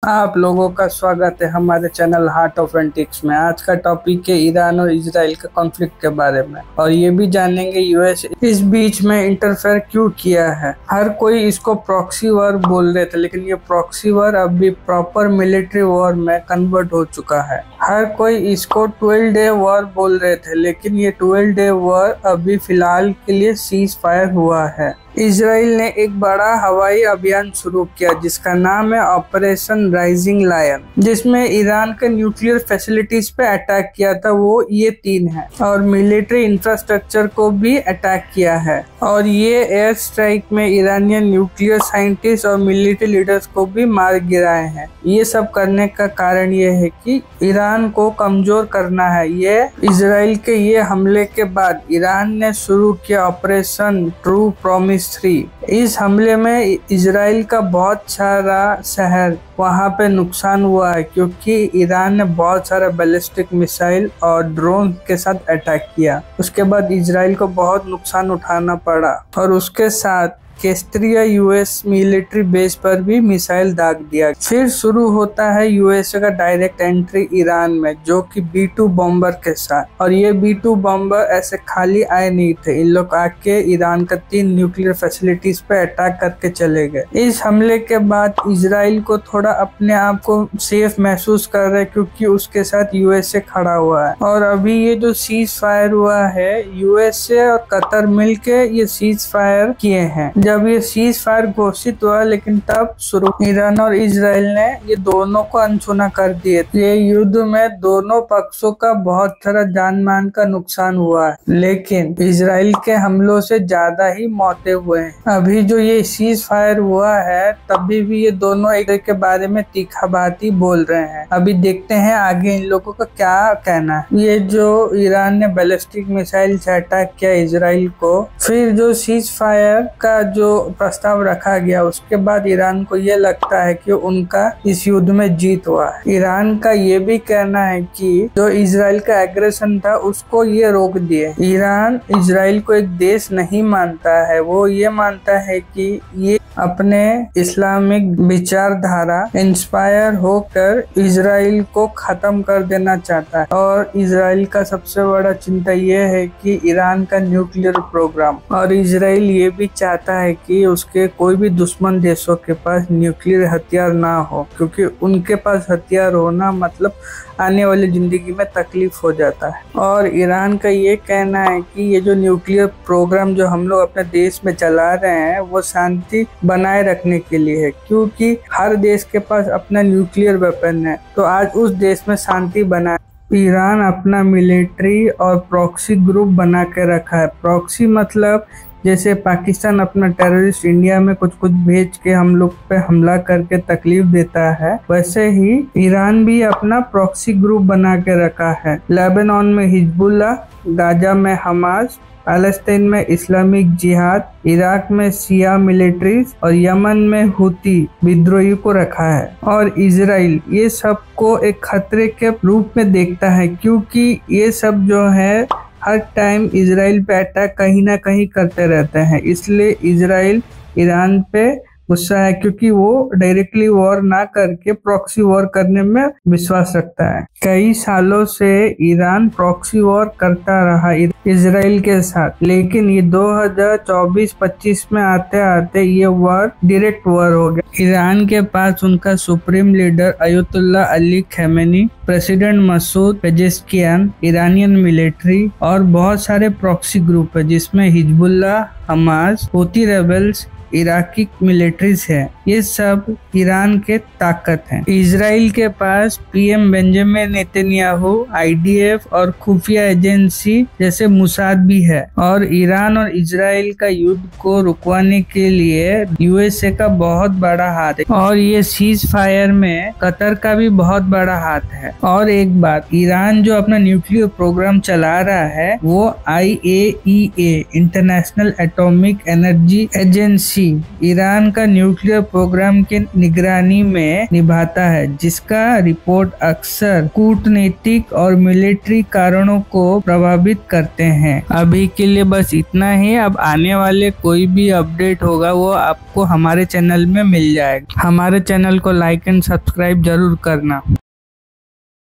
आप लोगों का स्वागत है हमारे चैनल हार्ट ऑफ एंटिक्स में। आज का टॉपिक है ईरान और इजराइल के कॉन्फ्लिक्ट के बारे में, और ये भी जानेंगे यूएस इस बीच में इंटरफेयर क्यों किया है। हर कोई इसको प्रॉक्सी वॉर बोल रहे थे, लेकिन ये प्रॉक्सी वॉर अभी प्रॉपर मिलिट्री वॉर में कन्वर्ट हो चुका है। हर कोई इसको 12 डे वॉर बोल रहे थे, लेकिन ये 12 डे वॉर अभी फिलहाल के लिए सीज फायर हुआ है। इजराइल ने एक बड़ा हवाई अभियान शुरू किया जिसका नाम है ऑपरेशन राइजिंग लायन, जिसमें ईरान के न्यूक्लियर फैसिलिटीज पे अटैक किया था। वो ये 3 है, और मिलिट्री इंफ्रास्ट्रक्चर को भी अटैक किया है। और ये एयर स्ट्राइक में ईरानियन न्यूक्लियर साइंटिस्ट और मिलिट्री लीडर्स को भी मार गिराए हैं। ये सब करने का कारण ये है कि ईरान को कमजोर करना है। ये इजराइल के ये हमले के बाद ईरान ने शुरू किया ऑपरेशन ट्रू प्रॉमिस 3। इस हमले में इजराइल का बहुत सारा शहर वहां पे नुकसान हुआ है, क्योंकि ईरान ने बहुत सारा बैलिस्टिक मिसाइल और ड्रोन के साथ अटैक किया। उसके बाद इजराइल को बहुत नुकसान उठाना पड़ा, और उसके साथ केस्ट्रिया यूएस मिलिट्री बेस पर भी मिसाइल दाग दिया। फिर शुरू होता है यूएसए का डायरेक्ट एंट्री ईरान में, जो कि B-2 बॉम्बर के साथ। और ये B-2 बॉम्बर ऐसे खाली आए नहीं थे, इन लोग आके ईरान का 3 न्यूक्लियर फैसिलिटीज पे अटैक करके चले गए। इस हमले के बाद इजराइल को थोड़ा अपने आप को सेफ महसूस कर रहे, क्योंकि उसके साथ यूएसए खड़ा हुआ है। और अभी ये जो सीज फायर हुआ है, यूएसए और कतर मिलके ये सीज फायर किए हैं। जब ये सीज फायर घोषित हुआ, लेकिन तब शुरू ईरान और इजराइल ने ये दोनों को अनसुना कर दिए। ये युद्ध में दोनों पक्षों का बहुत सारा जान मान का नुकसान हुआ है, लेकिन इजराइल के हमलों से ज्यादा ही मौतें हुए हैं। अभी जो ये सीज फायर हुआ है, तभी भी ये दोनों एक के बारे में तीखा बात ही बोल रहे हैं। अभी देखते हैं आगे इन लोगों का क्या कहना है। ये जो ईरान ने बैलिस्टिक मिसाइल से अटैक किया इजराइल को, फिर जो सीज फायर का जो प्रस्ताव रखा गया, उसके बाद ईरान को ये लगता है कि उनका इस युद्ध में जीत हुआ है। ईरान का ये भी कहना है कि जो इजराइल का एग्रेशन था उसको ये रोक दिए। ईरान इजराइल को एक देश नहीं मानता है, वो ये मानता है कि ये अपने इस्लामिक विचारधारा इंस्पायर होकर इजराइल को खत्म कर देना चाहता है। और इजराइल का सबसे बड़ा चिंता ये है कि ईरान का न्यूक्लियर प्रोग्राम, और इजराइल ये भी चाहता है कि उसके कोई भी दुश्मन देशों के पास न्यूक्लियर हथियार ना हो, क्योंकि उनके पास हथियार होना मतलब आने वाली जिंदगी में तकलीफ हो जाता है। और ईरान का ये कहना है कि ये जो न्यूक्लियर प्रोग्राम जो हम लोग अपने देश में चला रहे हैं, वो शांति बनाए रखने के लिए है, क्योंकि हर देश के पास अपना न्यूक्लियर वेपन है। तो आज उस देश में शांति बनाए। ईरान अपना मिलिट्री और प्रॉक्सी ग्रुप बना के रखा है। प्रॉक्सी मतलब जैसे पाकिस्तान अपना टेररिस्ट इंडिया में कुछ कुछ भेज के हम लोग पे हमला करके तकलीफ देता है, वैसे ही ईरान भी अपना प्रॉक्सी ग्रुप बना के रखा है। लेबनान में हिजबुल्लाह, गाजा में हमास, पैलेस्टाइन में इस्लामिक जिहाद, इराक में शिया मिलिट्रीज और यमन में हुती विद्रोही को रखा है। और इजराइल ये सब को एक खतरे के रूप में देखता है, क्योंकि ये सब जो है हर टाइम इजराइल पे अटैक कहीं ना कहीं करते रहते हैं। इसलिए इजराइल ईरान पे गुस्सा है, क्योंकि वो डायरेक्टली वॉर ना करके प्रॉक्सी वॉर करने में विश्वास रखता है। कई सालों से ईरान प्रॉक्सी वॉर करता रहा इजराइल के साथ, लेकिन ये 2024-25 में आते आते ये वॉर डायरेक्ट वॉर हो गया। ईरान के पास उनका supreme leader अयतुल्ला Ali Khamenei, president Masoud Pezeshkian, Iranian military और बहुत सारे प्रॉक्सी ग्रुप है, जिसमें हिजबुल्लाह, हमास, हुती रेबल्स, इराकी मिलिट्रीज है। ये सब ईरान के ताकत हैं। इजराइल के पास पीएम बेंजामिन नेतन्याहू, IDF और खुफिया एजेंसी जैसे मुसाद भी है। और ईरान और इजराइल का युद्ध को रुकवाने के लिए यूएसए का बहुत बड़ा हाथ है, और ये सीज फायर में कतर का भी बहुत बड़ा हाथ है। और एक बात, ईरान जो अपना न्यूक्लियर प्रोग्राम चला रहा है, वो IAEA international atomic energy agency Karachi Iran का न्यूक्लियर प्रोग्राम के निगरानी में निभाता है, जिसका रिपोर्ट अक्सर कूटनीतिक और मिलिट्री कारणों को प्रभावित करते हैं। अभी के लिए बस इतना ही। अब आने वाले कोई भी अपडेट होगा वो आपको हमारे चैनल में मिल जाएगा। हमारे चैनल को लाइक एंड सब्सक्राइब जरूर करना।